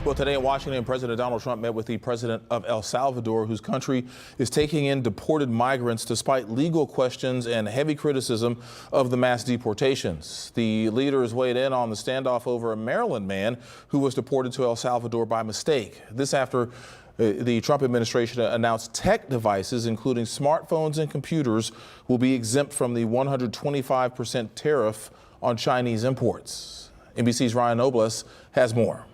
Well, today in Washington, President Donald Trump met with the president of El Salvador, whose country is taking in deported migrants despite legal questions and heavy criticism of the mass deportations. The leaders weighed in on the standoff over a Maryland man who was deported to El Salvador by mistake. This after the Trump administration announced tech devices, including smartphones and computers, will be exempt from the 125% tariff on Chinese imports. NBC's Ryan Nobles has more.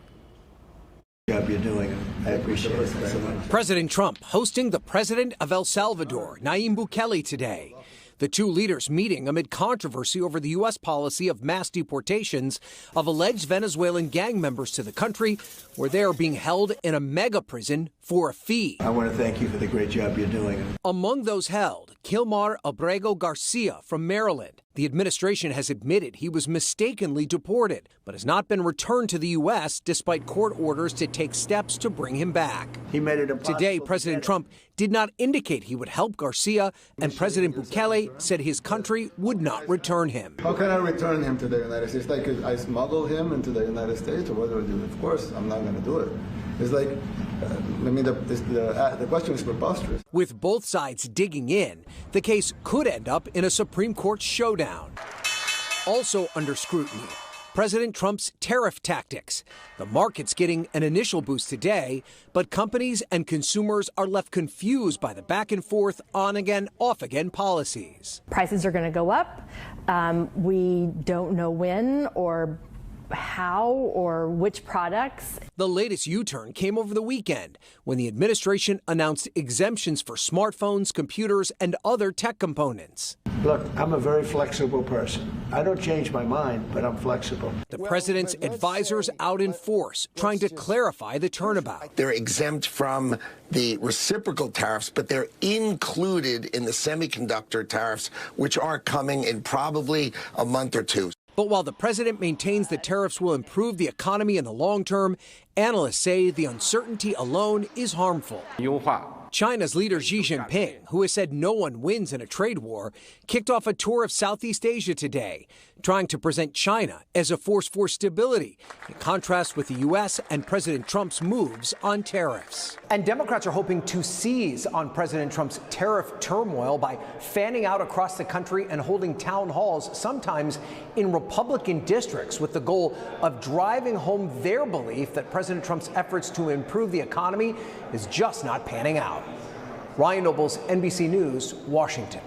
Job you're doing. I appreciate it very much. President Trump hosting the president of El Salvador, Nayib Bukele, today. The two leaders meeting amid controversy over the U.S. policy of mass deportations of alleged Venezuelan gang members to the country, where they are being held in a mega prison for a fee. I want to thank you for the great job you're doing. Among those held, Kilmar Abrego Garcia from Maryland. The administration has admitted he was mistakenly deported, but has not been returned to the U.S. despite court orders to take steps to bring him back. He made it impossible. Today, President Trump did not indicate he would help Garcia, and President Bukele said his country would not return him. How can I return him to the United States? Like I smuggle him into the United States, or what do I do? Of course, I'm not going to do it. It's like, the question is preposterous. With both sides digging in, the case could end up in a Supreme Court showdown. Also under scrutiny, President Trump's tariff tactics. The market's getting an initial boost today, but companies and consumers are left confused by the back and forth, on again, off again policies. Prices are going to go up. We don't know when or how or which products. The latest U-turn came over the weekend when the administration announced exemptions for smartphones, computers, and other tech components. Look, I'm a very flexible person. I don't change my mind, but I'm flexible. The president's advisors out in force, trying to clarify the turnabout. They're exempt from the reciprocal tariffs, but they're included in the semiconductor tariffs, which are coming in probably a month or two. But while the president maintains the tariffs will improve the economy in the long term, analysts say the uncertainty alone is harmful. China's leader Xi Jinping, who has said no one wins in a trade war, kicked off a tour of Southeast Asia today, trying to present China as a force for stability, in contrast with the U.S. and President Trump's moves on tariffs. And Democrats are hoping to seize on President Trump's tariff turmoil by fanning out across the country and holding town halls, sometimes in Republican districts, with the goal of driving home their belief that President Trump's efforts to improve the economy is just not panning out. Ryan Nobles, NBC News, Washington.